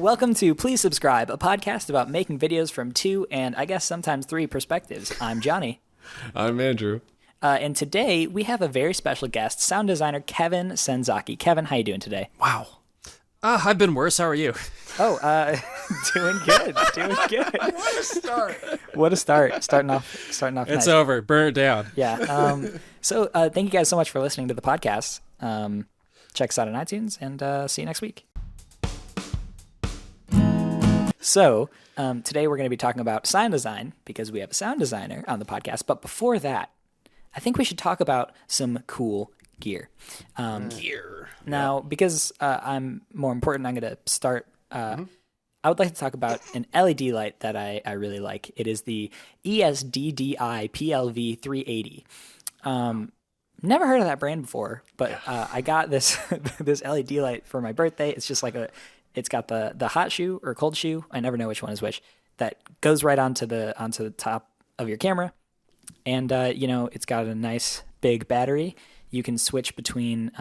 Welcome to Please Subscribe, a podcast about making videos from 2 and I guess sometimes 3 perspectives. I'm Johnny. I'm Andrew. And today we have a very special guest, sound designer Kevin Senzaki. Kevin, how you doing today? Wow. I've been worse. How are you? Oh, doing good. Doing good. What a start. What a start. Starting off It's nice. over. Burn it down. Yeah. So thank you guys so much for listening to the podcast. Check us out on iTunes and see you next week. So today we're going to be talking about sound design because we have a sound designer on the podcast. But before that, I think we should talk about some cool gear. Now, because I'm more important, I'm going to start. I would like to talk about an LED light that I really like. It is the ESDDI PLV 380. Never heard of that brand before, but I got this this LED light for my birthday. It's just like it's got the hot shoe or cold shoe. I never know which one is which. That goes right onto the top of your camera, and it's got a nice big battery. You can switch between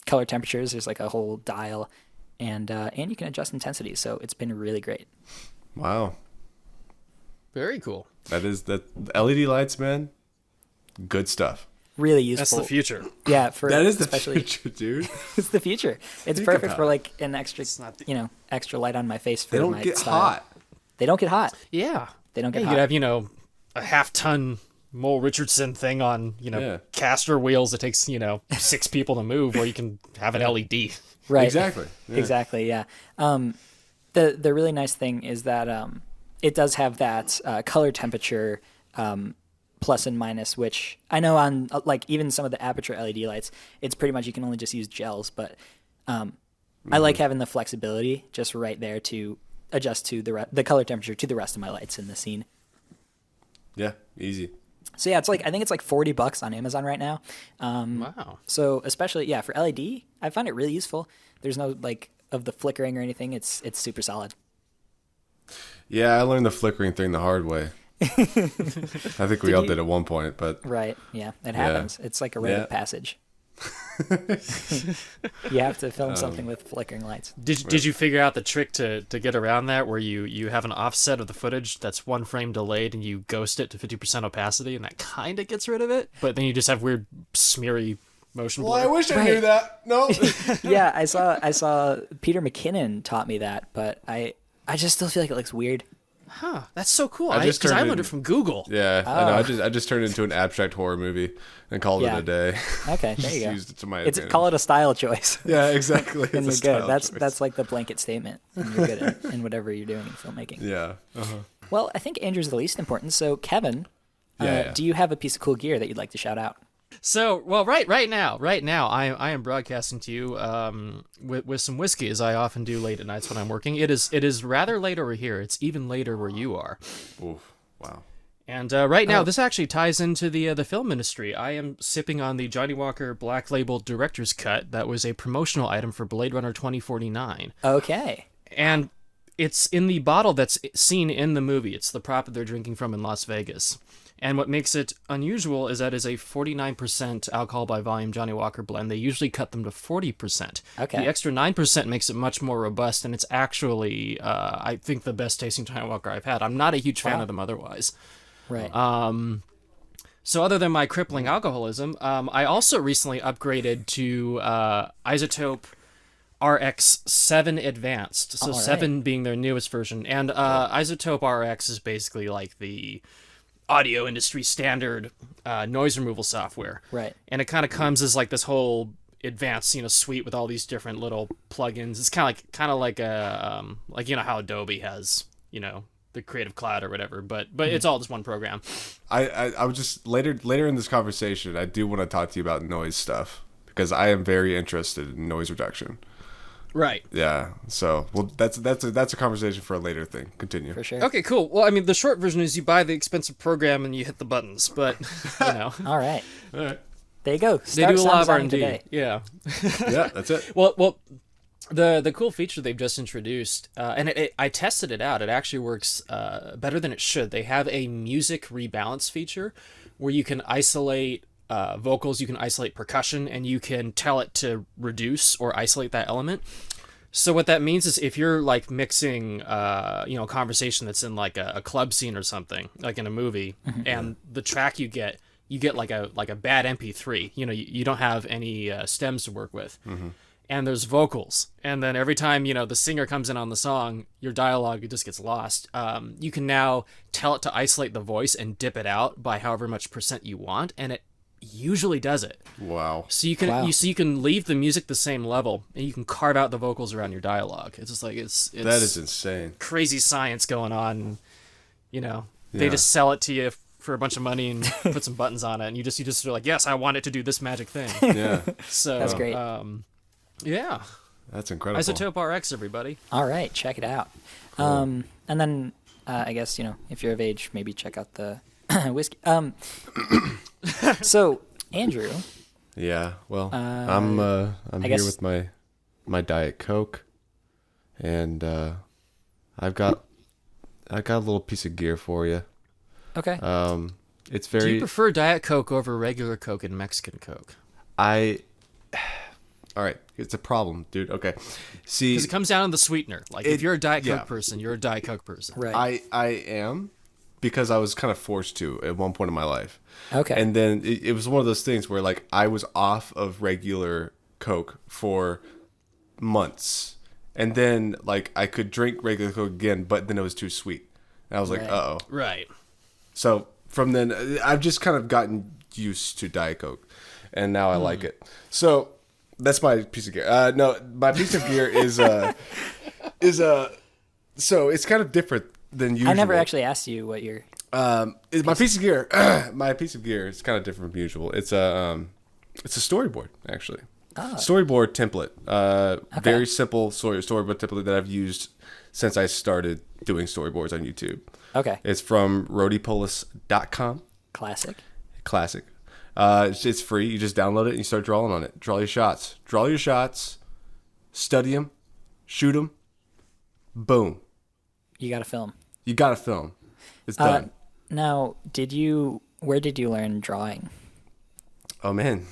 color temperatures. There's like a whole dial, and you can adjust intensity. So it's been really great. Wow. Very cool. That LED lights, man. Good stuff. Really useful. That's the future. Yeah, That is the especially future, dude. it's the future. It's Think perfect about for it. like an extra, extra light on my face for They don't my get style. hot. They don't get hot. Yeah. They don't get You hot. could have, a half-ton Mole Richardson thing on, Yeah. caster wheels that takes, 6 people to move, or you can have an LED. Right. Exactly. Yeah. Exactly. Yeah. The really nice thing is that it does have that color temperature plus and minus, which I know on like even some of the aperture LED lights, it's pretty much you can only just use gels. But I like having the flexibility just right there to adjust to the color temperature to the rest of my lights in the scene. Yeah. Easy. So yeah, I think it's like $40 on Amazon right now. Wow. So especially for LED, I find it really useful. There's no like of the flickering or anything. It's super solid. Yeah, I learned the flickering thing the hard way. I think we all did at one point, but Right. Yeah, it happens. It's like a rite of passage. You have to film something with flickering lights. Did you figure out the trick to get around that, where you have an offset of the footage that's 1 frame delayed and you ghost it to 50% opacity, and that kind of gets rid of it, but then you just have weird smeary motion blur? well, I wish I knew that. No. Yeah, I saw Peter McKinnon taught me that, but I just still feel like it looks weird. Huh, that's so cool. I just Because I turned learned in- it from Google. Yeah, I know. I just turned it into an abstract horror movie and called Yeah. it a day. Okay, there you go. Used it to my It's advantage. call it a style choice. Yeah, exactly. And you're It's a good. style That's choice. that's like the blanket statement. And you're good in whatever you're doing in filmmaking. Yeah. Uh-huh. Well, I think Andrew's the least important. So Kevin, Yeah. do you have a piece of cool gear that you'd like to shout out? So, well, right now, I am broadcasting to you with some whiskey, as I often do late at nights when I'm working. It is rather late over here. It's even later where you are. Oof. Wow. And right now, this actually ties into the film industry. I am sipping on the Johnny Walker Black Label Director's Cut. That was a promotional item for Blade Runner 2049. Okay. And it's in the bottle that's seen in the movie. It's the prop that they're drinking from in Las Vegas. And what makes it unusual is that it's a 49% alcohol by volume Johnny Walker blend. They usually cut them to 40%. Okay. The extra 9% makes it much more robust, and it's actually, I think, the best tasting Johnny Walker I've had. I'm not a huge fan of them otherwise. Right. So other than my crippling alcoholism, I also recently upgraded to Isotope RX7 Advanced. So All right. 7 being their newest version. And Isotope RX is basically like the audio industry standard noise removal software. Right. And it kind of comes as like this whole advanced, suite with all these different little plugins. It's kind of like a how Adobe has, the Creative Cloud or whatever, but it's all just one program. I was just later in this conversation, I do want to talk to you about noise stuff because I am very interested in noise reduction. Right. Yeah. So, well, that's a conversation for a later thing. Continue. For sure. Okay, cool. Well, I mean, the short version is you buy the expensive program and you hit the buttons, but All right. All right. There you go. they do a lot of sound R&D. designing today. Yeah. Yeah, that's it. Well, the cool feature they've just introduced, and I tested it out. It actually works better than it should. They have a music rebalance feature where you can isolate vocals, you can isolate percussion, and you can tell it to reduce or isolate that element. So what that means is if you're like mixing, a conversation that's in like a club scene or something, like in a movie, and the track you get like a bad MP3. You don't have any stems to work with, and there's vocals, and then every time the singer comes in on the song, your dialogue just gets lost. You can now tell it to isolate the voice and dip it out by however much percent you want, and it usually does it. Wow. So you can leave the music the same level, and you can carve out the vocals around your dialogue. It's just like it's That is insane. crazy science going on. They just sell it to you for a bunch of money and put some buttons on it, and you just are like, yes, I want it to do this magic thing. Yeah. So That's great. Yeah. That's incredible. Isotope RX, everybody. All right, check it out. And then I guess if you're of age, maybe check out the whiskey. So Andrew. Yeah. Well, I'm here guess... with my Diet Coke, and I've got a little piece of gear for you. Okay. It's very. Do you prefer Diet Coke over regular Coke and Mexican Coke? All right, it's a problem, dude. Okay, see, because it comes down to the sweetener. Like if you're a Diet Coke person, you're a Diet Coke person. Right. I am, because I was kind of forced to at one point in my life. Okay. And then it was one of those things where like I was off of regular Coke for months, and then like I could drink regular Coke again, but then it was too sweet, and I was like, uh oh. Right. So from then, I've just kind of gotten used to Diet Coke, and now I like it. So that's my piece of gear. No, my piece of gear is so it's kind of different than usual. I never actually asked you what your my piece of gear. My piece of gear is kind of different from usual. It's a storyboard, actually. Storyboard template. Very simple storyboard template that I've used since I started doing storyboards on YouTube. Okay. It's from roadiepolis.com. Classic. It's free. You just download it and you start drawing on it. Draw your shots. Study them. Shoot them. Boom. You got to film. It's done. Now, where did you learn drawing? Oh man,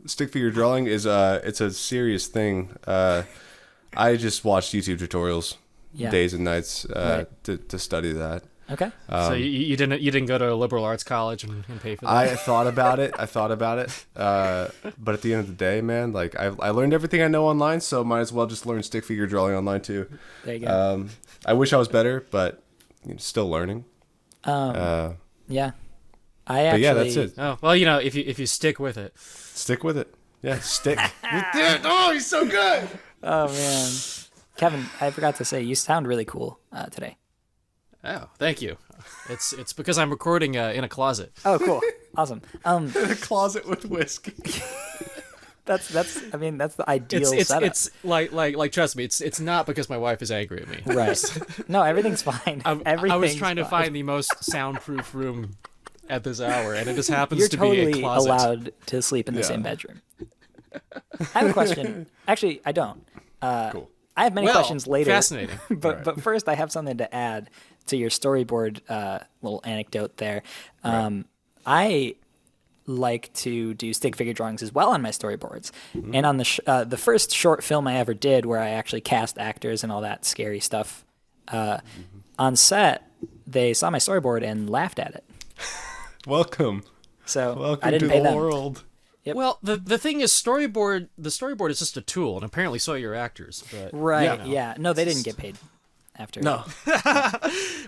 stick figure drawing is it's a serious thing. I just watched YouTube tutorials days and nights to study that. Okay. So you didn't go to a liberal arts college and pay for that? I thought about it. But at the end of the day, man, like I learned everything I know online, so might as well just learn stick figure drawing online too. There you go. I wish I was better, but still learning. Yeah. That's it. Oh well, if you stick with it. Stick with it. Yeah, stick. Oh, he's so good. Oh man, Kevin, I forgot to say you sound really cool today. Oh, thank you. It's because I'm recording in a closet. Oh, cool, awesome. In a closet with whiskey. That's the ideal setup. It's like trust me, it's not because my wife is angry at me. Right. No, everything's fine. I was trying to find the most soundproof room at this hour, and it just happens to be a totally closet. allowed to sleep in the same bedroom. I have a question. Actually, I don't. Cool. I have many questions later. Fascinating. But first, I have something to add to your storyboard little anecdote there. I like to do stick figure drawings as well on my storyboards. Mm-hmm. And on the first short film I ever did, where I actually cast actors and all that scary stuff, on set, they saw my storyboard and laughed at it. Welcome. So I didn't pay them. World. Yep. Well, the thing is, the storyboard is just a tool, and apparently so are your actors. But, right, yeah. No, they didn't get paid after. No.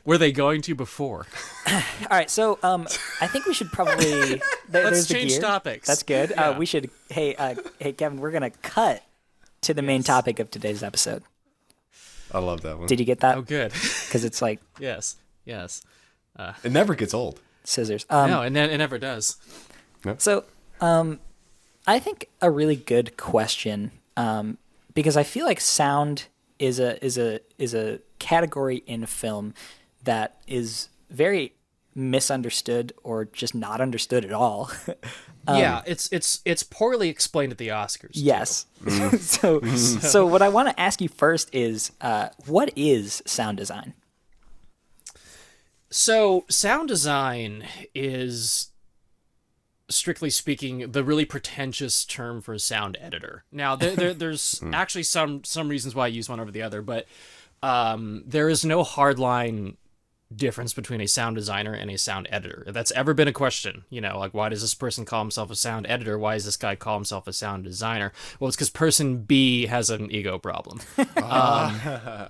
Were they going to before? All right, so I think we should probably... Let's change topics. That's good. Yeah. We should... Hey, Kevin, we're going to cut to the main topic of today's episode. I love that one. Did you get that? Oh, good. Because it's like... Yes. It never gets old. Scissors. No, it never does. Nope. So, I think a really good question, because I feel like sound is a category in film that is very misunderstood or just not understood at all. Yeah, it's poorly explained at the Oscars. Yes. So what I want to ask you first is, what is sound design? So sound design is strictly speaking, the really pretentious term for sound editor. Now, there's actually some reasons why I use one over the other, but there is no hardline difference between a sound designer and a sound editor. If that's ever been a question, like, why does this person call himself a sound editor? Why does this guy call himself a sound designer? Well, it's because person B has an ego problem. All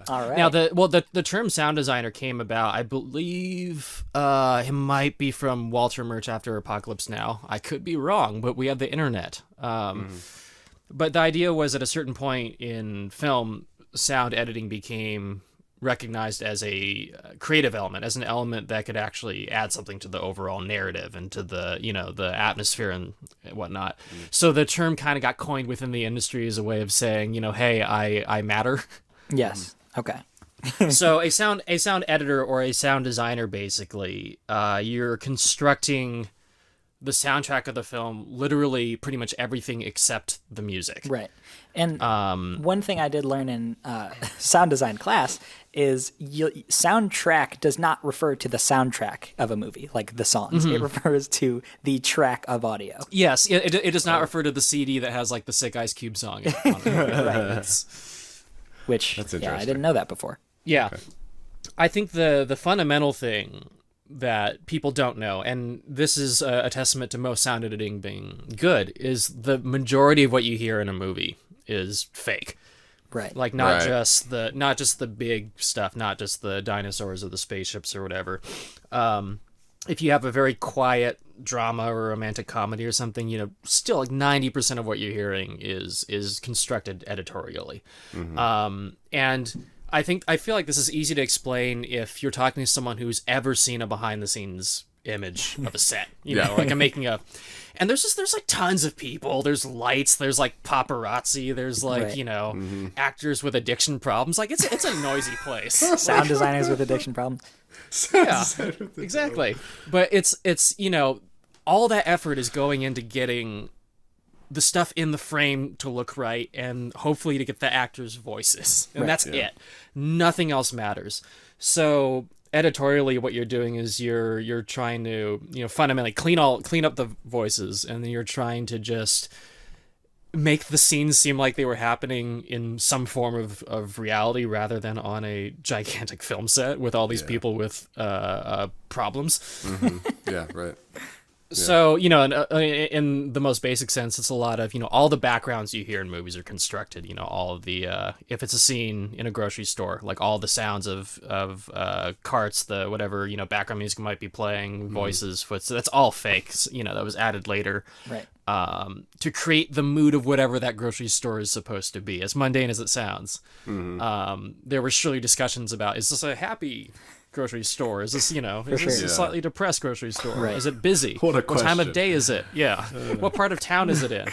right. Now, the term sound designer came about, I believe, it might be from Walter Murch After Apocalypse Now. I could be wrong, but we have the internet. But the idea was at a certain point in film, sound editing became recognized as a creative element, as an element that could actually add something to the overall narrative and to the, the atmosphere and whatnot. So the term kind of got coined within the industry as a way of saying, hey, I matter. Yes. Okay. So a sound editor or a sound designer, basically, you're constructing the soundtrack of the film, literally pretty much everything except the music. Right. And one thing I did learn in sound design class is soundtrack does not refer to the soundtrack of a movie, like the songs. It refers to the track of audio. Yes, it does not refer to the CD that has like the Sick Ice Cube song on it. Right. Which, That's I interesting. didn't know that before. Yeah. Okay. I think the fundamental thing that people don't know, and this is a testament to most sound editing being good, is the majority of what you hear in a movie is fake. Right. Like not just the big stuff, not just the dinosaurs or the spaceships or whatever. If you have a very quiet drama or romantic comedy or something, still like 90% of what you're hearing is constructed editorially. And I feel like this is easy to explain if you're talking to someone who's ever seen a behind the scenes image of a set, like I'm making and there's like tons of people, there's lights, there's like paparazzi, there's like, actors with addiction problems. Like it's a noisy place. Sound designers with addiction problems. Yeah, exactly. But it's all that effort is going into getting the stuff in the frame to look right and hopefully to get the actors' voices. And that's it. Nothing else matters. So editorially what you're doing is you're trying to, fundamentally clean up the voices, and then you're trying to just make the scenes seem like they were happening in some form of reality rather than on a gigantic film set with all these people with problems. Yeah, right. So, in the most basic sense, it's a lot of, all the backgrounds you hear in movies are constructed, all of the, if it's a scene in a grocery store, like all the sounds of carts, the whatever, background music might be playing, voices, footsteps, that's all fake, that was added later. Right. To create the mood of whatever that grocery store is supposed to be, as mundane as it sounds. There were surely discussions about, is this a happy grocery store? Is this, is this a slightly depressed grocery store? Right. Is it busy? What time of day is it? Yeah. What part of town is it in?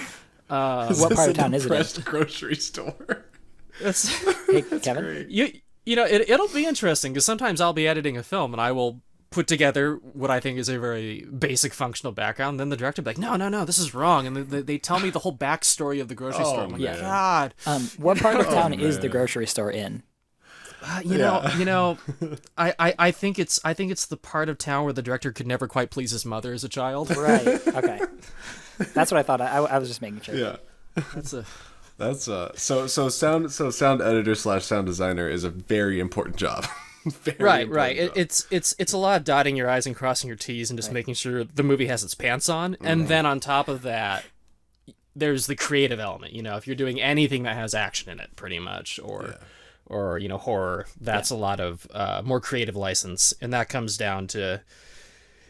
What part of town is it in? Grocery store. Hey, Kevin? It'll be interesting because sometimes I'll be editing a film and I will put together what I think is a very basic functional background. Then the director will be like, no, this is wrong. And they tell me the whole backstory of the grocery store. I'm like, God. What part of town is the grocery store in? I think it's the part of town where the director could never quite please his mother as a child. Right. Okay. That's what I thought. I was just making sure. Yeah. That's so sound editor / sound designer is a very important job. Right. It's a lot of dotting your I's and crossing your T's and just making sure the movie has its pants on. And then on top of that, there's the creative element. If you're doing anything that has action in it, pretty much, or horror, that's a lot of more creative license, and that comes down to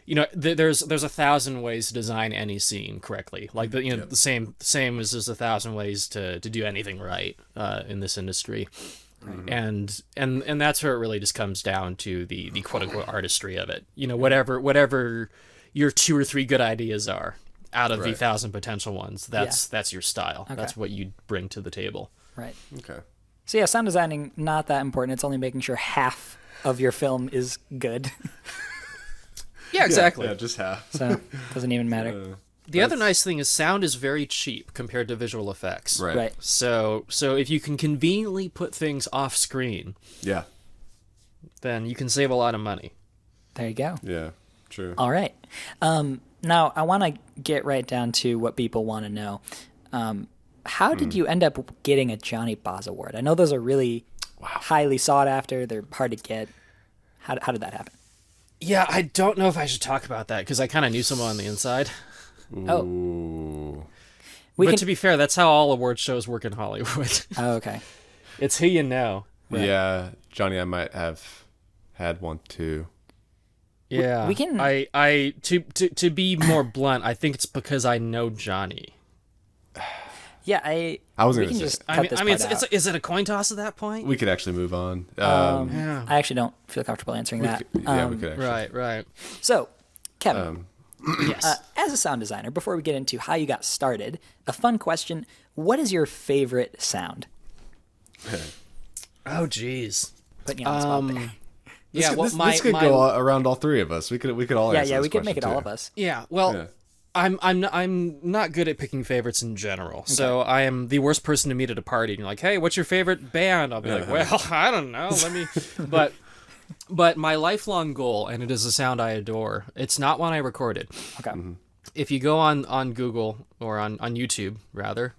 there's 1,000 ways to design any scene correctly, like the same as there's 1,000 ways to do anything right in this industry. And that's where it really just comes down to the quote unquote artistry of it. Whatever your 2 or 3 good ideas are out of the 1,000 potential ones, that's your style. Okay. That's what you bring to the table. Right. Okay. So yeah, sound designing, not that important. It's only making sure half of your film is good. Yeah, exactly. Yeah, just half. So it doesn't even matter. The other nice thing is sound is very cheap compared to visual effects. Right. So if you can conveniently put things off screen, then you can save a lot of money. There you go. Yeah, true. All right. Now, I want to get right down to what people want to know. How did you end up getting a johnyboz award? I know those are really highly sought after. They're hard to get. How did that happen? Yeah, I don't know if I should talk about that because I kind of knew someone on the inside. Ooh. But to be fair, that's how all award shows work in Hollywood. Oh, okay. It's who you know. Right. Yeah, Johnny, I might have had one too. Yeah, We can- I to be more blunt, I think it's because I know Johnny. Yeah, I was we gonna can say- just cut this part out. is it a coin toss at that point? We could actually move on. Yeah. I actually don't feel comfortable answering that. we could actually. Right. So, Kevin, Yes. as a sound designer, before we get into how you got started, a fun question: what is your favorite sound? Oh, jeez. Putting you on the spot there. Yeah. Well, this could go around all three of us. We could all answer Yeah, this we could make it question, all too. of us. Yeah. Well. Yeah. I'm not good at picking favorites in general, so I am the worst person to meet at a party. And you're like, "Hey, what's your favorite band?" I'll be like, "Well, I don't know. Let me." But my lifelong goal, and it is a sound I adore. It's not one I recorded. Okay. If you go on Google or on YouTube rather,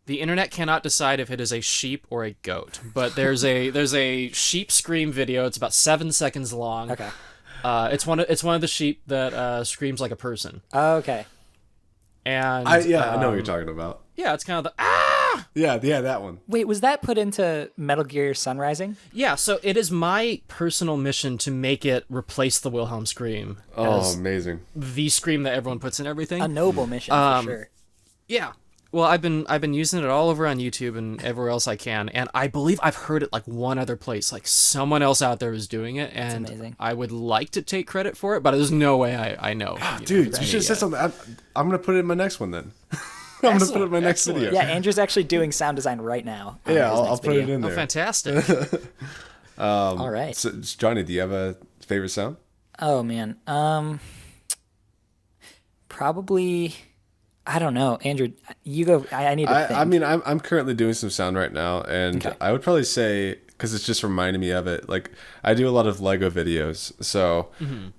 the internet cannot decide if it is a sheep or a goat. But there's a sheep scream video. It's about 7 seconds long. Okay. It's one of the sheep that screams like a person. Okay. And I know what you're talking about. yeah, it's kind of the ah. Yeah, that one. Wait, was that put into Metal Gear Sunrising? Yeah, so it is my personal mission to make it replace the Wilhelm scream Oh, as amazing. the scream that everyone puts in everything. A noble mission for sure. Yeah. Well, I've been using it all over on YouTube and everywhere else I can, and I believe I've heard it like one other place. Like someone else out there is doing it, and amazing. I would like to take credit for it, but there's no way I know. Dude, you should have said something. I'm going to put it in my next one then. I'm going to put it in my next video. Yeah, Andrew's actually doing sound design right now. on Yeah, his I'll next put it video. in Oh, there. fantastic. All right. So, Johnny, do you have a favorite sound? Oh man. Probably. I don't know, Andrew. You go. I need to think. I mean, I'm currently doing some sound right now, and Okay. I would probably say, because it's just reminding me of it, like, I do a lot of Lego videos, so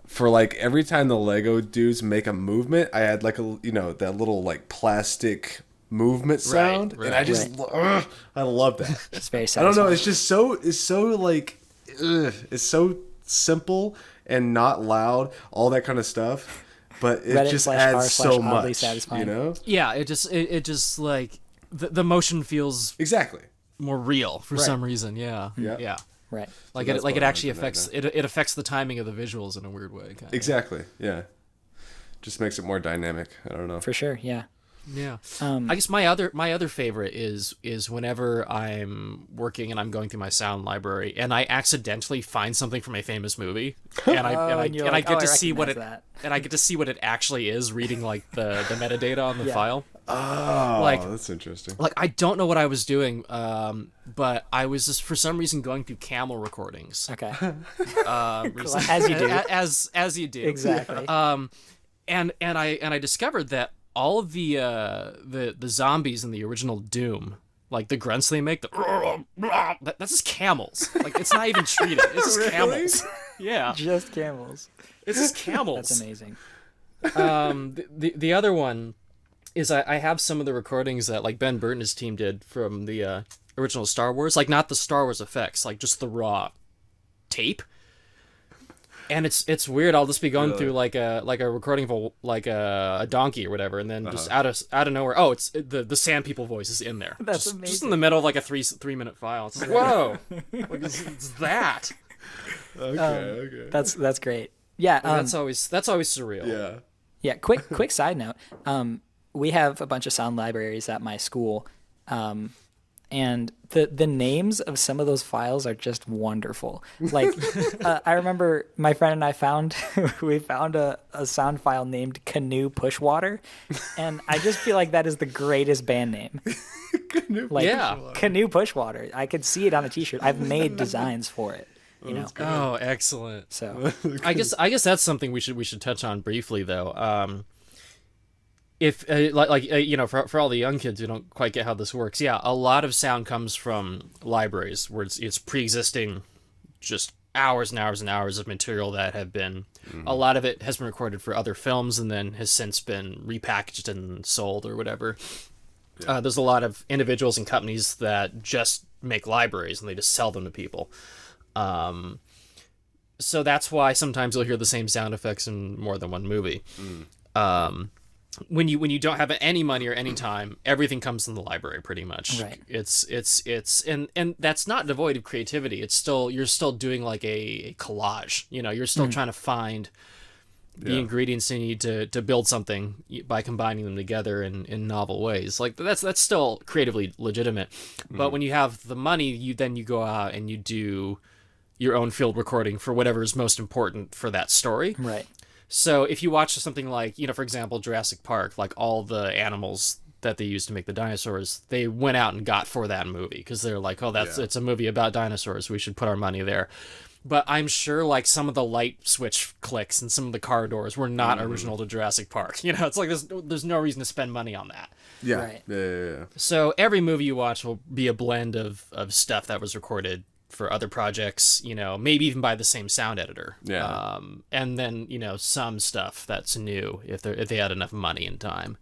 for, like, every time the Lego dudes make a movement, I add, like, that little, like, plastic movement sound, and I just, I love that. It's very I satisfying. don't know, it's so, like, it's so simple and not loud, all that kind of stuff. But it Reddit just / adds r/ so oddly much, satisfying. you know? Yeah, it just like the motion feels Exactly. more real for some reason. Yeah. Yeah. Right. Like that's it what I actually was thinking affects it affects the timing of the visuals in a weird way. Kinda. Exactly. Yeah. Just makes it more dynamic. I don't know. For sure. Yeah. Yeah. I guess my other favorite is whenever I'm working and I'm going through my sound library and I accidentally find something from a famous movie and I and you're get like, to "Oh, I see what recognize it that." and I get to see what it actually is reading like the metadata on the Yeah. file. Oh, Like- that's interesting. Like I don't know what I was doing, but I was just for some reason going through camel recordings. Okay. Recently. As you do. As you do. Exactly. And I discovered that all of the zombies in the original Doom, like the grunts they make, that's just camels. Like it's not even treated. It's just camels. Yeah, Just camels. it's just camels. That's amazing. The other one is I have some of the recordings that like Ben Burtt and his team did from the original Star Wars, like not the Star Wars effects, like just the raw tape. And it's weird. I'll just be going through like a recording of a donkey or whatever, and then just out of nowhere, it's the Sand People voice is in there. That's just amazing. in the middle of like a 3-minute file. It's like whoa, like it's that. Okay. That's great. Yeah. That's always surreal. Yeah. Yeah, quick side note. We have a bunch of sound libraries at my school, and the names of some of those files are just wonderful. Like, I remember my friend and I found a sound file named Canoe Pushwater, and I just feel like that is the greatest band name. Like, Yeah. Canoe Pushwater. I could see it on a T-shirt. I've made designs for it. You know, Oh, excellent. so I guess that's something we should touch on briefly though. If for all the young kids who don't quite get how this works, yeah, a lot of sound comes from libraries where it's pre-existing, just hours and hours and hours of material that have been, a lot of it has been recorded for other films and then has since been repackaged and sold or whatever. There's a lot of individuals and companies that just make libraries and they just sell them to people. So that's why sometimes you'll hear the same sound effects in more than one movie. When you don't have any money or any time, everything comes from the library pretty much. Right. And that's not devoid of creativity. It's still, you're still doing like a collage. You're still trying to find the ingredients you need to build something by combining them together in novel ways. Like that's still creatively legitimate. But when you have the money, you go out and you do your own field recording for whatever is most important for that story. Right. So if you watch something like, for example, Jurassic Park, like all the animals that they used to make the dinosaurs, they went out and got for that movie because they're like, oh, it's a movie about dinosaurs. We should put our money there. But I'm sure like some of the light switch clicks and some of the car doors were not original to Jurassic Park. It's like there's no reason to spend money on that. Yeah. Right. Yeah. So every movie you watch will be a blend of stuff that was recorded for other projects, maybe even by the same sound editor. Yeah. And then, some stuff that's new if they had enough money and time.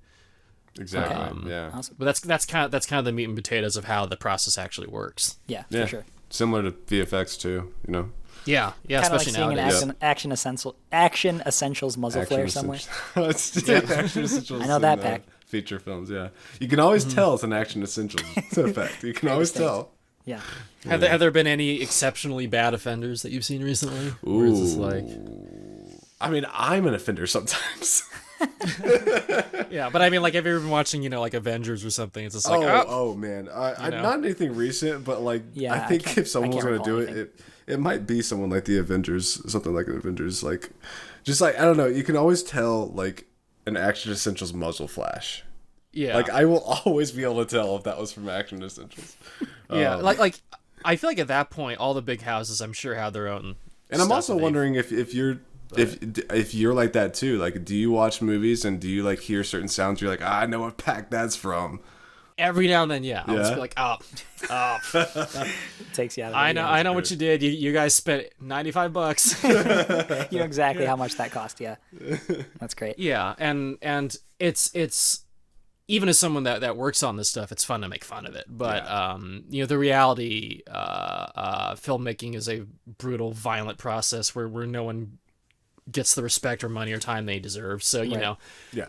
Exactly. Yeah. Awesome. But that's kind of the meat and potatoes of how the process actually works. Yeah, for sure. Similar to VFX too, Yeah, Kind of like especially seeing nowadays. an Action Essentials muzzle flare somewhere. Action Essentials. I know that pack. Feature films, yeah. You can always tell it's an Action Essentials effect. You can always tell. Yeah. Have there been any exceptionally bad offenders that you've seen recently? Ooh. Or is this like... I mean, I'm an offender sometimes. Yeah, but I mean, like, have you ever been watching, like Avengers or something? It's just like, man. Not anything recent, but like, I think if someone was going to do it might be someone like the Avengers, something like an Avengers, like, just like, I don't know, you can always tell, like, an Action Essentials muzzle flash. Yeah. Like, I will always be able to tell if that was from Action Essentials. Yeah, like I feel like at that point, all the big houses, I'm sure, have their own. And I'm also wondering if you're like that too. Like, do you watch movies and do you like hear certain sounds? You're like, I know what pack that's from. Every now and then, yeah. I'll just be like, Takes you out of the I know what you did. You guys spent $95. You know exactly how much that cost. Yeah, that's great. Yeah, and it's even as someone that works on this stuff, it's fun to make fun of it. But the reality, filmmaking is a brutal, violent process where no one gets the respect or money or time they deserve. So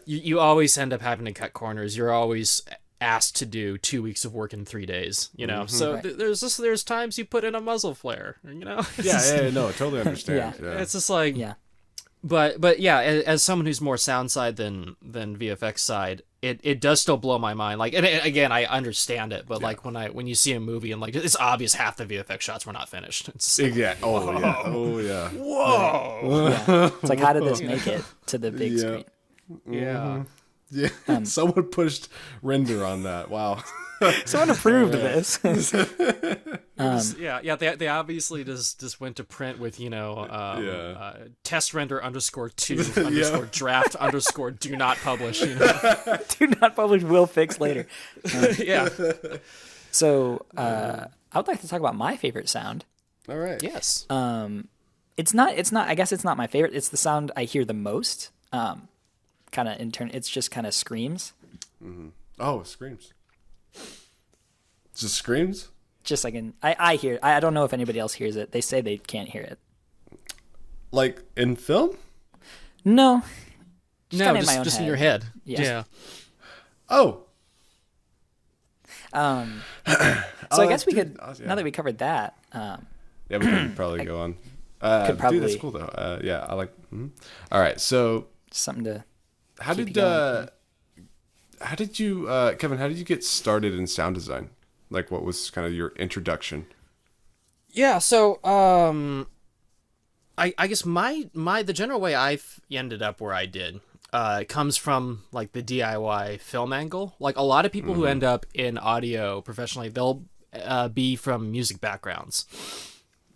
you always end up having to cut corners. You're always asked to do 2 weeks of work in 3 days. So there's times you put in a muzzle flare. No, totally understand. It's just like But yeah, as someone who's more sound side than VFX side, it does still blow my mind. Like, and again, I understand it, but like when you see a movie and like it's obvious half the VFX shots were not finished. It's like, Whoa. Yeah. It's like, how did this make it to the big screen? Yeah. Yeah. Someone pushed render on that. Wow. Someone approved this. They obviously just went to print with test render _2 _draft _ do not publish. Do not publish. Will fix later. So I would like to talk about my favorite sound. All right. Yes. It's not. I guess it's not my favorite. It's the sound I hear the most. Kind of in turn, it's just kind of screams. Mm-hmm. Oh, screams. Just screams? Just like I hear it. I don't know if anybody else hears it. They say they can't hear it. Like in film? No. Just in your head. Yeah. Oh. So I guess we could, now that we covered that. We could probably go on. Could probably. Dude, that's cool though. I like. All right, so something to. How did you, Kevin? How did you get started in sound design? Like, what was kind of your introduction? Yeah, so I guess the general way I've ended up where I did comes from like the DIY film angle. Like a lot of people who end up in audio professionally, they'll be from music backgrounds.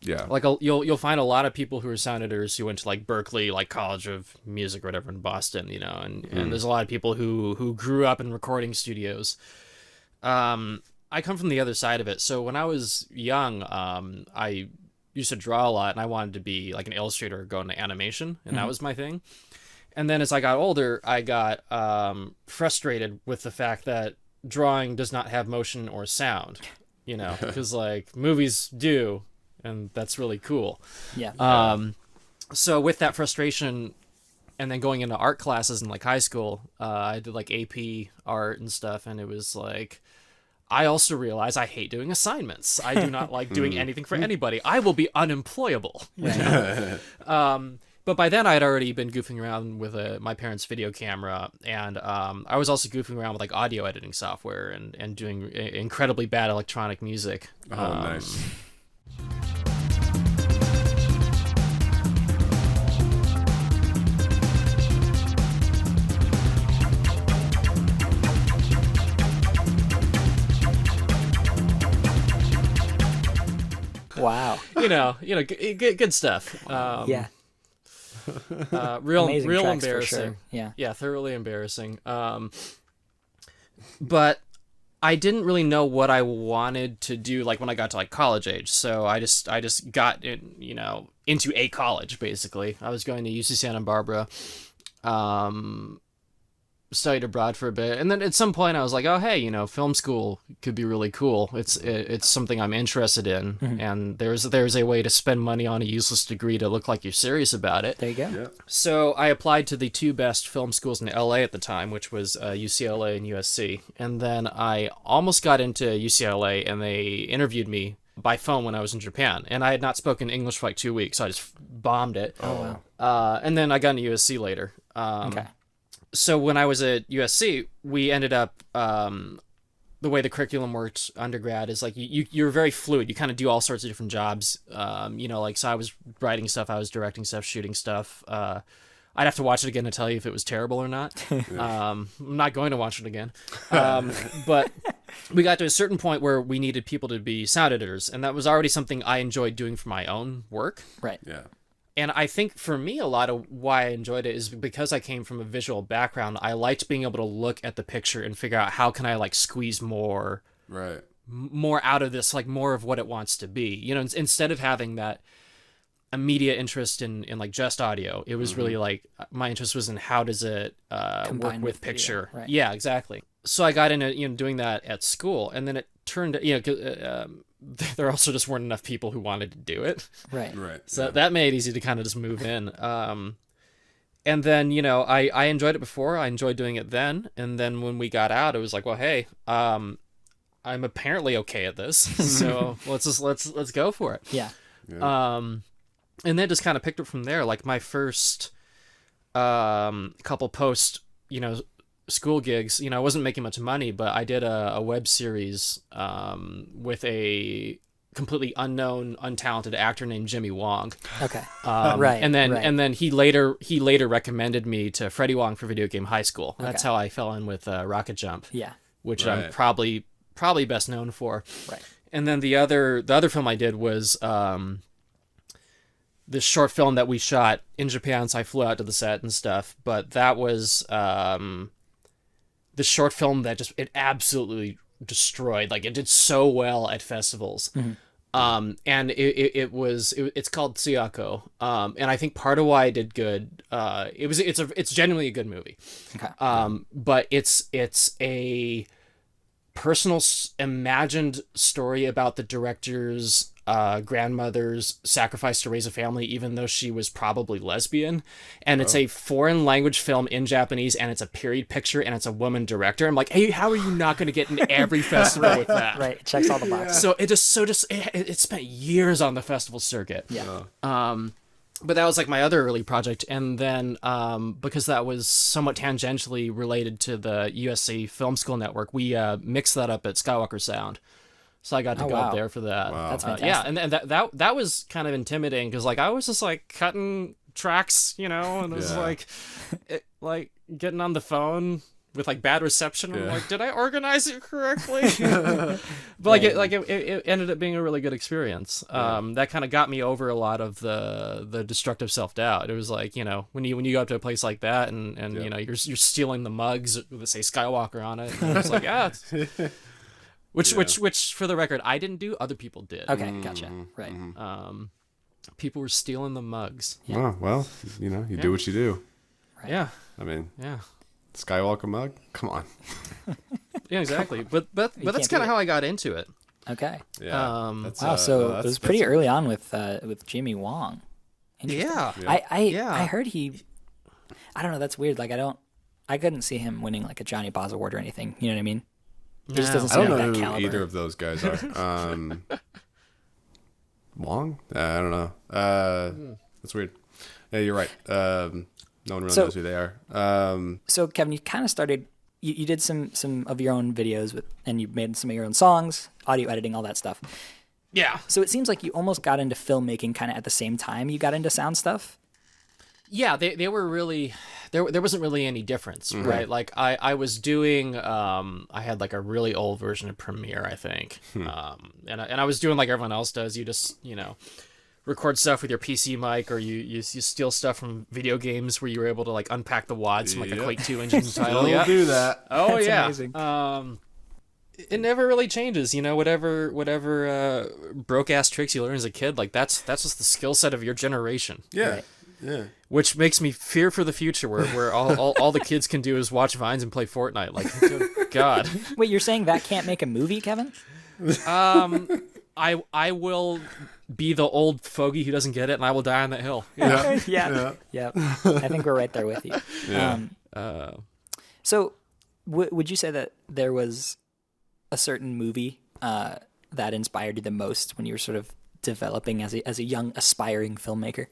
Yeah. Like you'll find a lot of people who are sound editors who went to like Berkeley, like College of Music or whatever in Boston, and there's a lot of people who grew up in recording studios. I come from the other side of it. So when I was young, I used to draw a lot, and I wanted to be like an illustrator or go into animation, and that was my thing. And then as I got older, I got frustrated with the fact that drawing does not have motion or sound, because like movies do, and that's really cool. Yeah. So with that frustration, and then going into art classes in like high school, I did like AP art and stuff, and it was like, I also realize I hate doing assignments. I do not like doing anything for anybody. I will be unemployable. But by then I had already been goofing around with my parents' video camera, and I was also goofing around with like audio editing software and doing incredibly bad electronic music. Oh, nice. Wow. Good stuff. Yeah. Real Amazing tracks for embarrassing. sure. Yeah, thoroughly embarrassing. But I didn't really know what I wanted to do like when I got to like college age. So I just got into a college basically. I was going to UC Santa Barbara. Studied abroad for a bit, and then at some point I was like, oh hey, film school could be really cool. It's something I'm interested in, and there's a way to spend money on a useless degree to look like you're serious about it. There you go. Yeah. So I applied to the two best film schools in LA at the time, which was UCLA and USC, and then I almost got into UCLA, and they interviewed me by phone when I was in Japan, and I had not spoken English for like 2 weeks, so I just bombed it. Oh wow. And then I got into USC later. Okay. So when I was at USC, we ended up, the way the curriculum worked undergrad is like you're very fluid. You kind of do all sorts of different jobs. So I was writing stuff, I was directing stuff, shooting stuff. I'd have to watch it again to tell you if it was terrible or not. I'm not going to watch it again. But we got to a certain point where we needed people to be sound editors, and that was already something I enjoyed doing for my own work. Right. Yeah. And I think for me, a lot of why I enjoyed it is because I came from a visual background. I liked being able to look at the picture and figure out how can I like squeeze more out of this, like more of what it wants to be. Instead of having that immediate interest in like just audio, it was really like my interest was in how does it work with picture. Video, right. Yeah, exactly. So I got into doing that at school, and then it turned there also just weren't enough people who wanted to do it. Right. So that made it easy to kind of just move in. And then, I enjoyed it before. I enjoyed doing it then. And then when we got out, it was like, well, hey, I'm apparently okay at this. So let's go for it. Yeah. And then just kind of picked it from there. Like my first couple post, school gigs, I wasn't making much money, but I did a web series with a completely unknown, untalented actor named Jimmy Wong. Okay. Right. And then he later recommended me to Freddie Wong for Video Game High School. Okay. That's how I fell in with Rocket Jump. Yeah. Which I'm probably best known for. Right. And then the other film I did was this short film that we shot in Japan, so I flew out to the set and stuff. But that was this short film that it absolutely destroyed. Like it did so well at festivals. And it's called Tsuyako. And I think part of why it did good, it's genuinely a good movie. Okay. But it's a personal imagined story about the director's grandmother's sacrifice to raise a family, even though she was probably lesbian. And it's a foreign language film in Japanese, and it's a period picture, and it's a woman director. I'm like, hey, how are you not going to get into every festival with that? Right. It checks all the boxes. So it spent years on the festival circuit. Yeah. But that was like my other early project. And then because that was somewhat tangentially related to the USC Film School Network, we mixed that up at Skywalker Sound. So I got to go up there for that. Wow. That's fantastic. Yeah, and that was kind of intimidating because like I was just like cutting tracks, and it was like getting on the phone with like bad reception. I'm like, did I organize it correctly? But it ended up being a really good experience. That kind of got me over a lot of the destructive self-doubt. It was like, when you go up to a place like that and you're stealing the mugs that say Skywalker on it, and it's like, Which for the record, I didn't do, other people did. Okay, gotcha. Right. People were stealing the mugs. Yeah. Oh, well, you do what you do. Right. Yeah. I mean, yeah. Skywalker mug? Come on. Yeah, exactly. But that's kind of how I got into it. Okay. Yeah. Wow. So it was pretty early on with Jimmy Wong. Yeah. I heard he. I don't know. That's weird. Like I couldn't see him winning like a Johnny Boz award or anything. You know what I mean? He just doesn't I seem don't like know that who caliber. either of those guys are. Wong? I don't know. That's weird. Yeah, you're right. No one really knows who they are. So Kevin, you kind of started. You did some of your own videos and you made some of your own songs, audio editing, all that stuff. Yeah. So it seems like you almost got into filmmaking kind of at the same time you got into sound stuff. Yeah, they were really there wasn't really any difference, right? Like I was doing I had like a really old version of Premiere, I think. And I was doing like everyone else does. You just, record stuff with your PC mic, or you steal stuff from video games where you were able to like unpack the wads from like the Quake 2 engine title. Don't do that. Oh, That's yeah. amazing. It never really changes, whatever broke ass tricks you learn as a kid, like that's just the skill set of your generation. Yeah. Right. Yeah. Which makes me fear for the future, where all the kids can do is watch Vines and play Fortnite. Like, good God. Wait, you're saying that can't make a movie, Kevin? I will be the old fogey who doesn't get it, and I will die on that hill. Yeah. I think we're right there with you. Yeah. So, would you say that there was a certain movie that inspired you the most when you were sort of developing as a young aspiring filmmaker?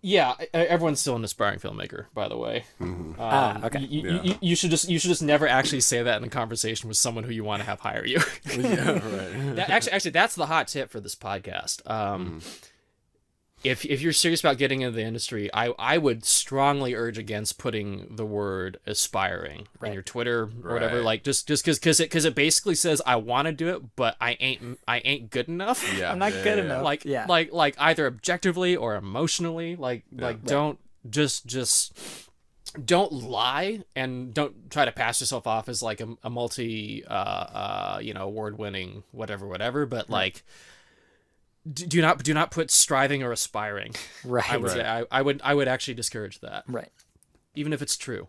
Yeah, everyone's still an aspiring filmmaker, by the way. Okay. You should just never actually say that in a conversation with someone who you want to have hire you. Yeah, right. Actually, that's the hot tip for this podcast. If you're serious about getting into the industry, I would strongly urge against putting the word aspiring in your Twitter or whatever. Like just because it basically says I want to do it, but I ain't good enough. I'm not good enough. Like either objectively or emotionally. Don't don't lie, and don't try to pass yourself off as like a multi award winning whatever. But like. Do not put striving or aspiring. Right. I would actually discourage that. Right. Even if it's true.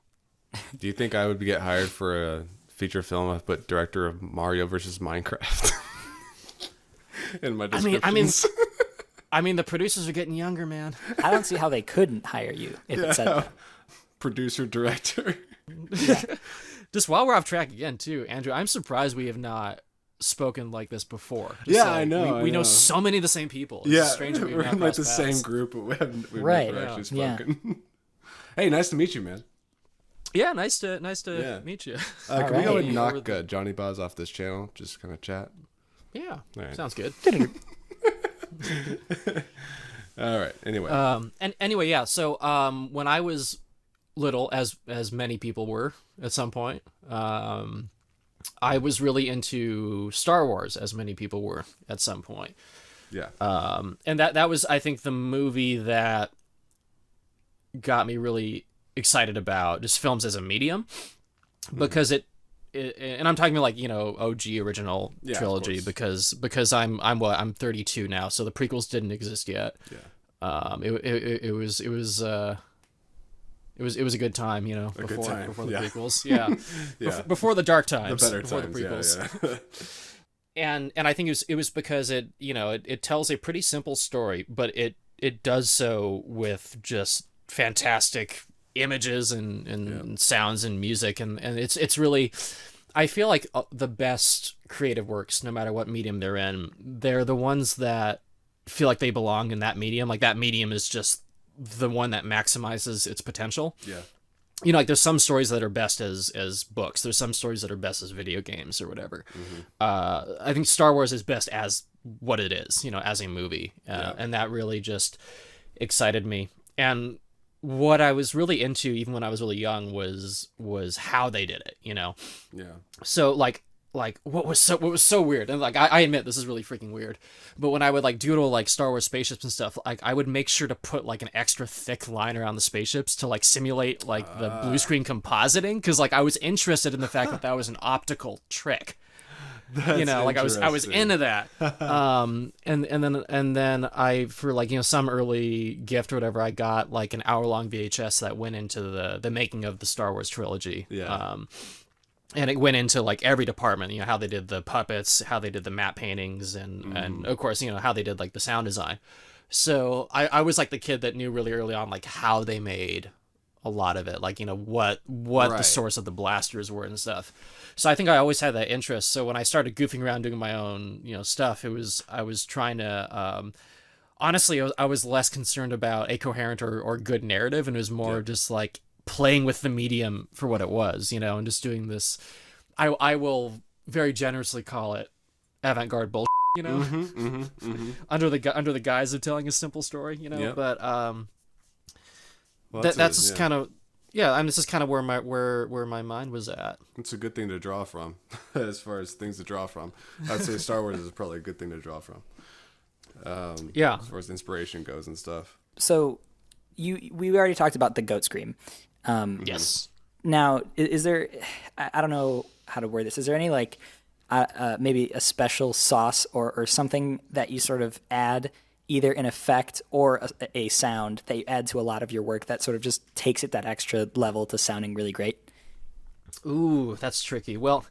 Do you think I would get hired for a feature film I put director of Mario versus Minecraft in my descriptions? I mean, the producers are getting younger, man. I don't see how they couldn't hire you if it said that. Producer director. Yeah. Just while we're off track again, too, Andrew, I'm surprised we have not spoken like this before. I know. We know so many of the same people. It's strange that we're in like the same group, but we've never actually spoken. Hey, nice to meet you, man. Yeah, nice to meet you. Can we go and knock johnyboz off this channel? Just kind of chat. Yeah, right. Sounds good. All right. Anyway. And anyway, yeah. So when I was little, as many people were at some point, I was really into Star Wars, as many people were at some point. Yeah. And that was, I think, the movie that got me really excited about just films as a medium, because it and I'm talking about like, OG original trilogy, because I'm 32 now, so the prequels didn't exist yet. Yeah. It was a good time, before the prequels. Yeah. Before the dark times. The better before times, the prequels. Yeah. And I think it was because it tells a pretty simple story, but it does so with just fantastic images and sounds and music, and it's really, I feel like the best creative works, no matter what medium they're in, they're the ones that feel like they belong in that medium. Like that medium is just the one that maximizes its potential. Yeah. Like there's some stories that are best as books. There's some stories that are best as video games or whatever. I think Star Wars is best as what it is, as a movie. And that really just excited me. And what I was really into, even when I was really young, was how they did it, Yeah. So like what was so weird, and like I admit this is really freaking weird, but when I would like doodle like Star Wars spaceships and stuff, like I would make sure to put like an extra thick line around the spaceships to like simulate like the blue screen compositing, because like I was interested in the fact that was an optical trick. You know, like I was into that. And then I, for like, you know, some early gift or whatever, I got like an hour-long VHS that went into the making of the Star Wars trilogy. Yeah. And it went into like every department, you know, how they did the puppets, how they did the matte paintings, and of course, you know, how they did like the sound design. So I was like the kid that knew really early on like how they made a lot of it, like, you know, what the source of the blasters were and stuff. So I think I always had that interest. So when I started goofing around doing my own, you know, stuff, I was trying to honestly, I was less concerned about a coherent or good narrative, and it was more just like playing with the medium for what it was, you know, and just doing this. I will very generously call it avant-garde bullshit, you know, under the guise of telling a simple story, you know. Yep. But well, that's just kind of this is kind of where my mind was at. It's a good thing to draw from, as far as things to draw from. I'd say Star Wars is probably a good thing to draw from. As far as inspiration goes and stuff. So, we already talked about the goat scream. Yes. Now, is there? I don't know how to word this. Is there any like maybe a special sauce or something that you sort of add, either an effect or a sound that you add to a lot of your work that sort of just takes it that extra level to sounding really great? Ooh, that's tricky. Well,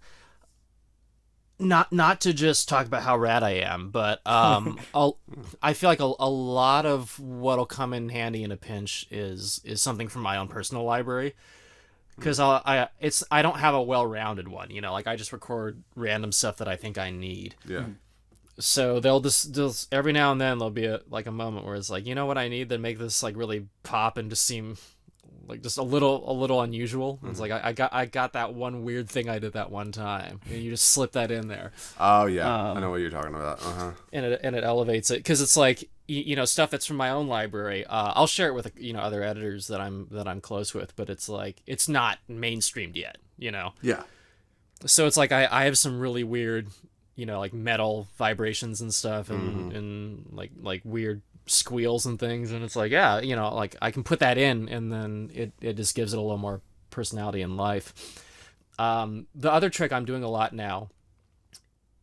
not to just talk about how rad I am, but I feel like a lot of what'll come in handy in a pinch is something from my own personal library. Because I don't have a well-rounded one, you know, like I just record random stuff that I think I need. Yeah. So they'll just every now and then there'll be a moment where it's like, you know what I need to make this like really pop and just seem like just a little unusual. Mm-hmm. It's like I got that one weird thing I did that one time, and you just slip that in there. Oh yeah, I know what you're talking about. And it elevates it, because it's like, you know, stuff that's from my own library. I'll share it with, you know, other editors that I'm close with, but it's like it's not mainstreamed yet, you know. Yeah. So it's like I have some really weird, you know, like metal vibrations and stuff, and like weird squeals and things, and it's like, yeah, you know, like I can put that in, and then it just gives it a little more personality and life. The other trick I'm doing a lot now,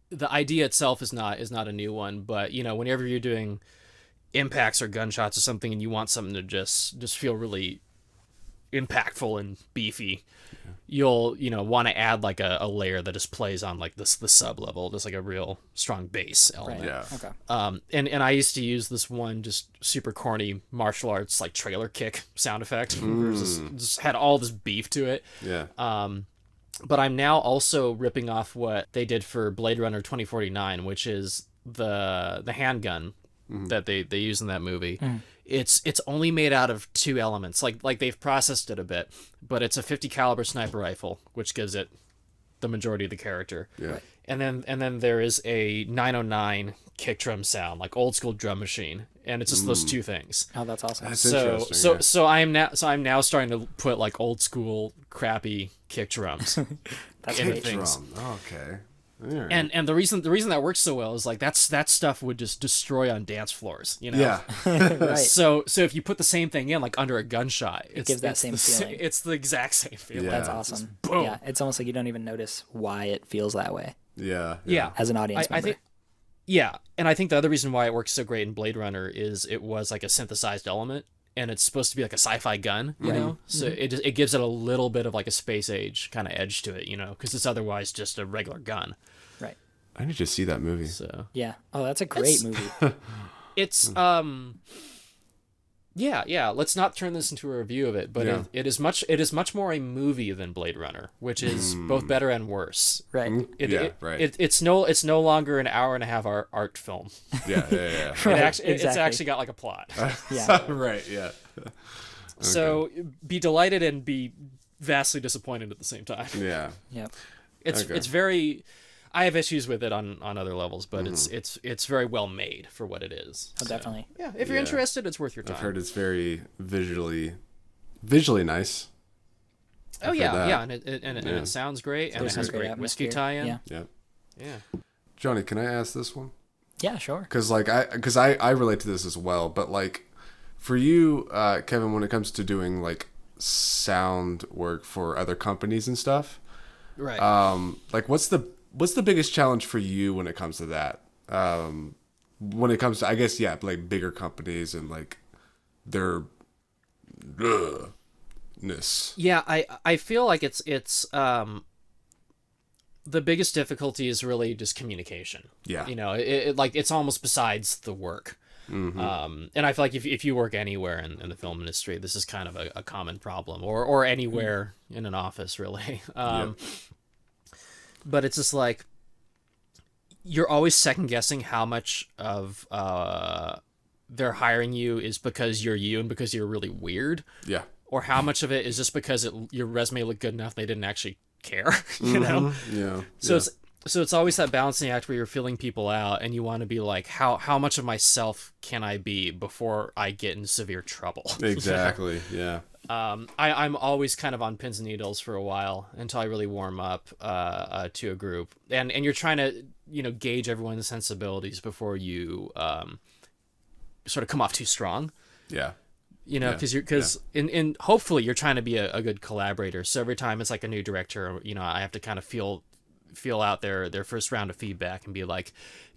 the idea itself is not a new one, but you know, whenever you're doing impacts or gunshots or something and you want something to just feel really impactful and beefy, you'll, you know, want to add like a layer that just plays on like the sub level, just like a real strong bass element. Right. Yeah. Okay. And I used to use this one just super corny martial arts like trailer kick sound effect. Just had all this beef to it. Yeah. But I'm now also ripping off what they did for Blade Runner 2049, which is the handgun that they use in that movie. It's only made out of two elements. Like they've processed it a bit, but it's a 50 caliber sniper rifle, which gives it the majority of the character. Yeah. And then there is a 909 kick drum sound, like old school drum machine, and it's just those two things. Oh, that's awesome. That's interesting. Yeah. So I'm now starting to put like old school crappy kick drums. That's in great. things. Okay. Right. And the reason that works so well is like that stuff would just destroy on dance floors, you know. Yeah. Right. So if you put the same thing in like under a gunshot, it gives that same feeling. It's the exact same feeling. Yeah. That's awesome. Boom. Yeah, it's almost like you don't even notice why it feels that way. Yeah. Yeah. As an audience member. I think. Yeah, and I think the other reason why it works so great in Blade Runner is it was like a synthesized element, and it's supposed to be like a sci-fi gun, you know? So it gives it a little bit of like a space age kind of edge to it, you know, because it's otherwise just a regular gun. Right. I need to see that movie. So Yeah. Oh, that's a great movie. it's yeah. Let's not turn this into a review of it, but it is much more a movie than Blade Runner, which is both better and worse. Right. Right. It's no longer an hour and a half art film. Yeah. Right, It's actually got like a plot. Yeah. Right. Yeah. So be delighted and be vastly disappointed at the same time. Yeah. Yep. It's very. I have issues with it on other levels, but it's very well made for what it is. Oh, definitely. Yeah, if you're interested, it's worth your time. I've heard it's very visually nice. Oh yeah, and it sounds great, and it has great whiskey tie-in. Yeah. Yeah. Johnny, can I ask this one? Yeah, sure. Because I relate to this as well, but like for you, Kevin, when it comes to doing like sound work for other companies and stuff, Right. like what's what's the biggest challenge for you when it comes to that? When it comes to, I guess, yeah, like bigger companies and like their ness. Yeah, I feel like it's the biggest difficulty is really just communication. Yeah. You know, like it's almost besides the work. And I feel like if you work anywhere in the film industry, this is kind of a common problem, or anywhere in an office, really. But it's just like you're always second guessing how much of they're hiring you is because you're you and because you're really weird. Yeah. Or how much of it is just because your resume looked good enough they didn't actually care, you know? Yeah. So it's always that balancing act where you're feeling people out and you want to be like, how much of myself can I be before I get in severe trouble? Exactly. Yeah. I'm always kind of on pins and needles for a while until I really warm up to a group, and you're trying to gauge everyone's sensibilities before you sort of come off too strong. Yeah. Because in hopefully you're trying to be a good collaborator. So every time it's like a new director, I have to kind of feel out their first round of feedback and be like,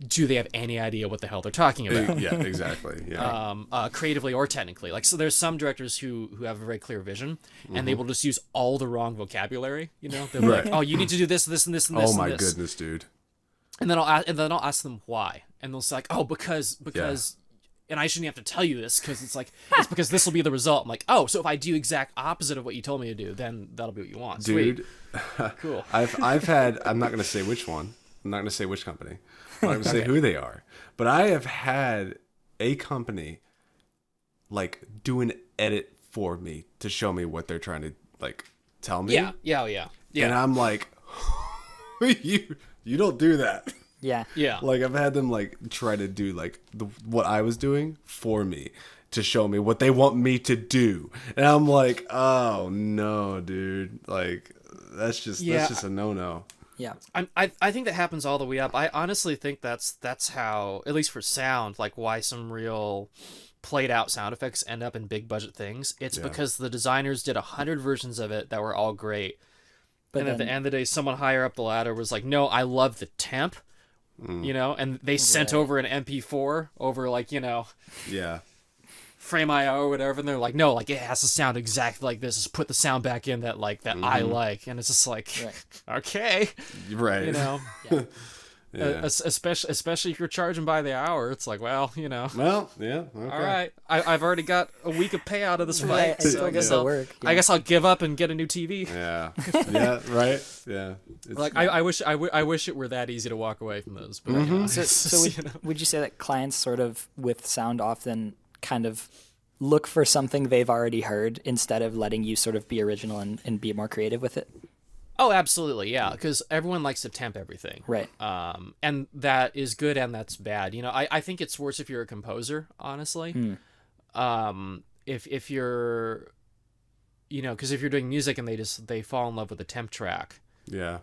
do they have any idea what the hell they're talking about? Yeah, exactly. Yeah. Creatively or technically. Like, so there's some directors who have a very clear vision and they will just use all the wrong vocabulary. They'll be like, oh, you need to do this, this, and this, and this. Oh my and this. goodness, dude. And then I'll ask them why, and they'll say like, oh, because. Yeah. And I shouldn't have to tell you this because it's because this will be the result. I'm like, oh, so if I do exact opposite of what you told me to do, then that'll be what you want. Dude, sweet. Cool. I've had, I'm not going to say which one. I'm not going to say which company. I'm not going to say who they are. But I have had a company like do an edit for me to show me what they're trying to like tell me. Yeah. And I'm like, you don't do that. Yeah. Like I've had them like try to do like what I was doing for me to show me what they want me to do, and I'm like, oh no, dude, like that's just a no. Yeah. I think that happens all the way up. I honestly think that's how, at least for sound, like why some real played out sound effects end up in big budget things. It's because the designers did 100 versions of it that were all great. But at the end of the day, someone higher up the ladder was like, no, I love the temp. And they sent over an MP4 over like, Frame.io or whatever, and they're like, no, like it has to sound exactly like this. Just put the sound back in that I like, and it's just like, okay, right, especially if you're charging by the hour, it's like, well, well, yeah, okay. All right, I've already got a week of pay out of this fight, so I guess I'll give up and get a new TV. Yeah, right, yeah. It's, like I wish it were that easy to walk away from those. But so would you say that clients sort of with sound often kind of look for something they've already heard instead of letting you sort of be original and be more creative with it? Oh, absolutely, yeah, because everyone likes to temp everything. Right. And that is good and that's bad. I think it's worse if you're a composer, honestly. If you're, because if you're doing music and they fall in love with a temp track. Yeah.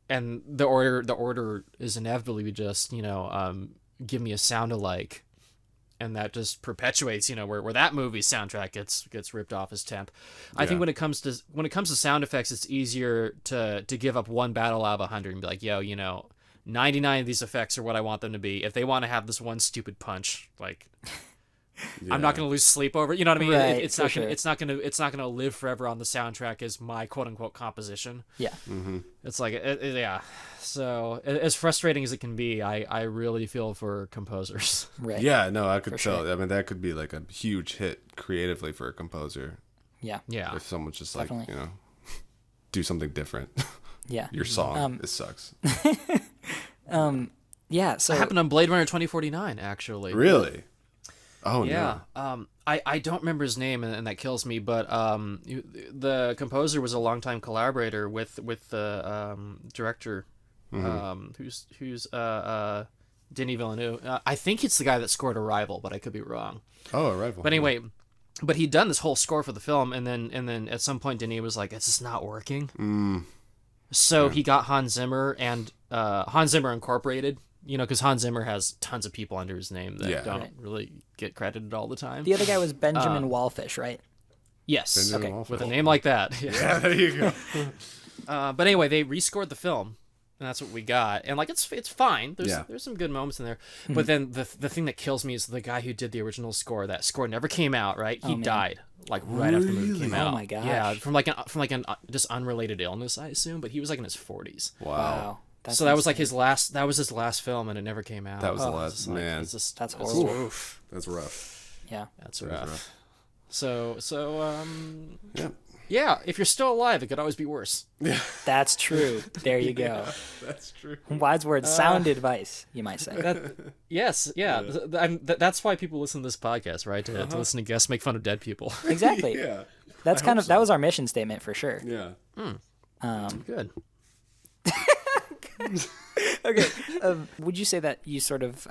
And the order is inevitably just, give me a sound alike. And that just perpetuates, where that movie's soundtrack gets ripped off as temp. I think when it comes to sound effects, it's easier to give up one battle out of 100 and be like, yo, 99 of these effects are what I want them to be. If they want to have this one stupid punch, like, I'm not going to lose sleep over it. You know what I mean? Right, it's not going to live forever on the soundtrack as my quote unquote composition. Yeah. Mm-hmm. It's like, yeah. So as frustrating as it can be, I really feel for composers. Right. Yeah, no, I could tell. Sure. I mean, that could be like a huge hit creatively for a composer. Yeah. Yeah. If someone's just like, Definitely. do something different. Yeah. Your song, it sucks. Yeah. So it happened on Blade Runner 2049, actually. Really? Oh, yeah. no. I don't remember his name, and that kills me. But the composer was a longtime collaborator with the director, who's Denis Villeneuve. I think it's the guy that scored Arrival, but I could be wrong. Oh, Arrival. But anyway, but he'd done this whole score for the film, and then at some point Denis was like, "It's just not working." So he got Hans Zimmer and Hans Zimmer Incorporated. Because Hans Zimmer has tons of people under his name that don't really get credited all the time. the other guy was Benjamin Wallfish, right? Yes. Benjamin Wallfish. With a name like that. Yeah, there you go. But anyway, they rescored the film, and that's what we got. And like it's fine. There's some good moments in there. But then the thing that kills me is the guy who did the original score. That score never came out, right? He died like right after the movie came out. Oh my gosh. Yeah, from an just unrelated illness, I assume, but he was like in his 40s. Wow. That's So that was like his last film, and it never came out. That was the last, man. That's horrible. Oof. That's rough. Yeah. That's rough. So Yeah. yeah, if you're still alive, it could always be worse. Yeah. That's true. There you go. That's true. Wise words, sound advice, you might say. Yes, yeah. That's why people listen to this podcast, right? To listen to guests make fun of dead people. Exactly. Yeah. That's that was our mission statement for sure. Yeah. Good. Okay. Would you say that you sort of,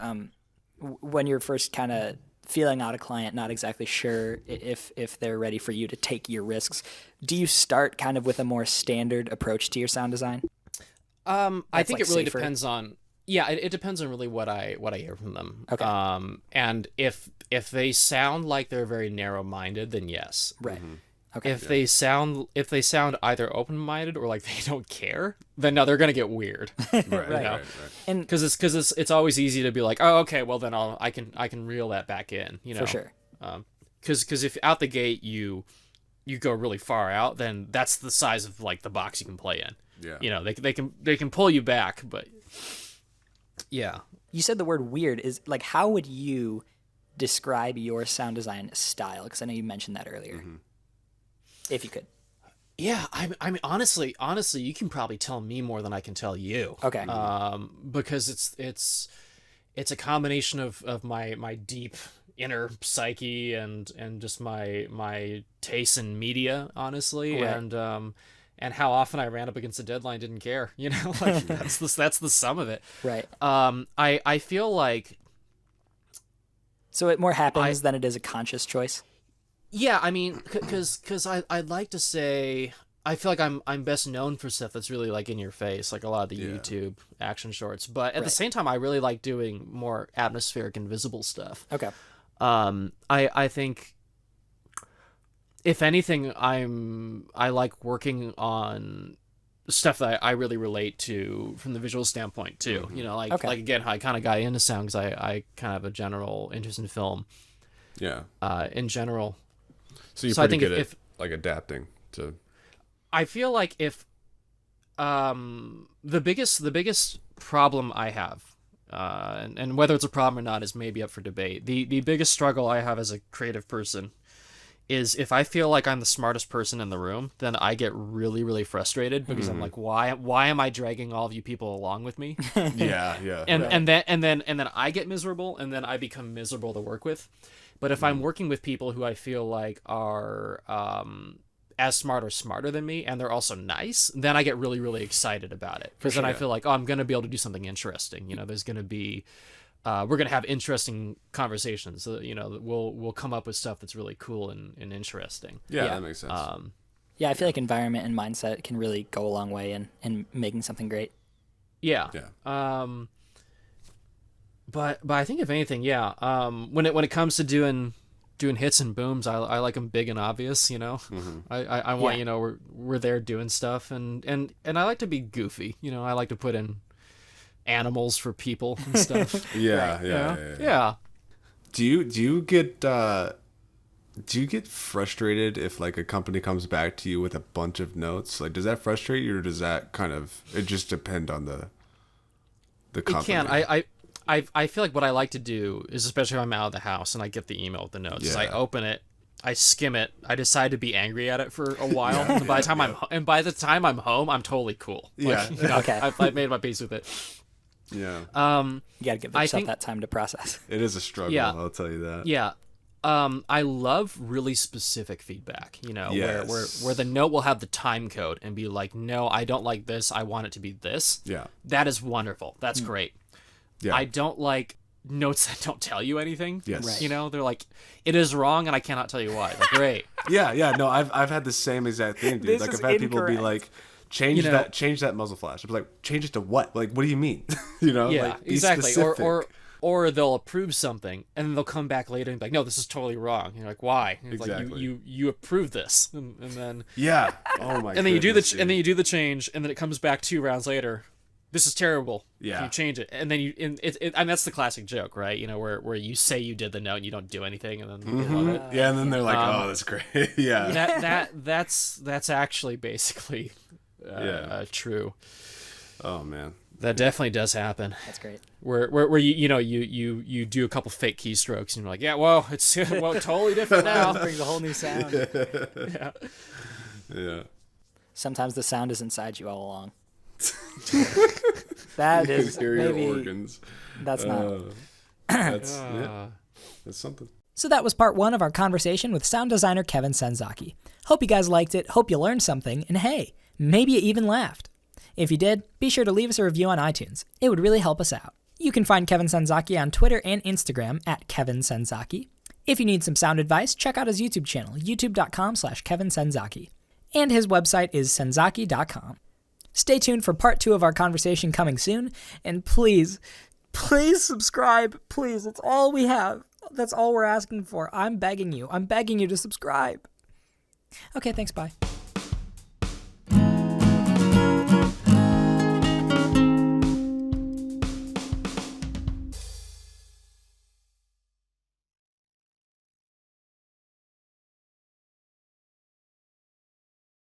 when you're first kind of feeling out a client, not exactly sure if they're ready for you to take your risks, do you start kind of with a more standard approach to your sound design? I think it really safer? depends on. Yeah, it depends on really what I hear from them. Okay. And if they sound like they're very narrow-minded, then yes. Right. Okay. If they sound either open-minded or like they don't care, then no, they're gonna get weird. Right. And Because it's always easy to be like, oh, okay, well then I can reel that back in, you know. for sure. Because if out the gate you go really far out, then that's the size of like the box you can play in. Yeah. You know, they can pull you back, but yeah. You said the word weird. Is like, how would you describe your sound design style? Because I know you mentioned that earlier. If you could. Yeah, I mean, honestly, you can probably tell me more than I can tell you. Okay. Because it's a combination of my deep inner psyche and just my taste in media, honestly, Right. and how often I ran up against a deadline, didn't care, you know, like that's the sum of it. Right. I feel like. So it more happens than it is a conscious choice. Yeah, I mean, because I'd like to say I feel like I'm best known for stuff that's really like in your face, like a lot of the YouTube action shorts. But at the same time, I really like doing more atmospheric and visible stuff. Okay. I think if anything, I like working on stuff that I really relate to from the visual standpoint too. You know, like again, how I kind of got into sound because I kind of have a general interest in film. Yeah. In general. So you're I pretty think good if at like adapting to. I feel like if the biggest problem I have, and whether it's a problem or not is maybe up for debate. The biggest struggle I have as a creative person is if I feel like I'm the smartest person in the room, then I get really, really frustrated because I'm like, why am I dragging all of you people along with me? Yeah. And then I get miserable, and then I become miserable to work with. But if I'm working with people who I feel like are as smart or smarter than me, and they're also nice, then I get really, really excited about it. Because then I feel like, oh, I'm going to be able to do something interesting. You know, there's going to be, we're going to have interesting conversations. So, you know, we'll come up with stuff that's really cool and interesting. Yeah, that makes sense. Yeah, I feel like environment and mindset can really go a long way in making something great. Yeah. But I think if anything, when it comes to doing hits and booms, I like them big and obvious, you know. I want you know we're there doing stuff, and I like to be goofy, you know. I like to put in animals for people and stuff. Yeah. Do you get frustrated if like a company comes back to you with a bunch of notes? Like, does that frustrate you, or does that kind of it just depend on the company? It can. I feel like what I like to do is, especially if I'm out of the house and I get the email with the notes, is I open it, I skim it, I decide to be angry at it for a while, and by the time I'm home, I'm totally cool. Like, you know, Okay. I've made my peace with it. Yeah. You gotta give yourself think- that time to process. It is a struggle, Yeah. I'll tell you that. Yeah. I love really specific feedback, you know, Yes. where the note will have the time code and be like, no, I don't like this, I want it to be this. Yeah. That is wonderful. That's great. Yeah. I don't like notes that don't tell you anything. Yes. Right. You know, they're like, it is wrong and I cannot tell you why. Like, great. Yeah. No, I've had the same exact thing, dude. This Like is I've had people be incorrect. like, change that muzzle flash. I was like, change it to what? Like, what do you mean? You know? Yeah, like, be exactly. specific. Or they'll approve something and then they'll come back later and be like, no, this is totally wrong. And you're like, why? And it's Exactly. like you approve this, and then Yeah. Oh my. and then you do goodness, and then you do the change, and then it comes back 2 rounds later. this is terrible. Yeah. Can you change it? And then and that's the classic joke, right? You know, where you say you did the note and you don't do anything, and then they love it. Yeah, and then they're like, "Oh, that's great." Yeah. That's actually basically true. Oh man. That definitely does happen. That's great. Where you do a couple fake keystrokes and you're like, yeah, well, it's totally different now. Brings a whole new sound. Yeah. Yeah. Sometimes the sound is inside you all along. That is maybe organs. That's not. That's something. So that was part 1 of our conversation with sound designer Kevin Senzaki. Hope you guys liked it. Hope you learned something. And hey, maybe you even laughed. If you did, be sure to leave us a review on iTunes. It would really help us out. You can find Kevin Senzaki on Twitter and Instagram at Kevin Senzaki. If you need some sound advice, check out his YouTube channel, youtube.com/Kevin Senzaki. And his website is senzaki.com. Stay tuned for part 2 of our conversation coming soon. And please subscribe. Please, it's all we have. That's all we're asking for. I'm begging you. I'm begging you to subscribe. Okay, thanks, bye.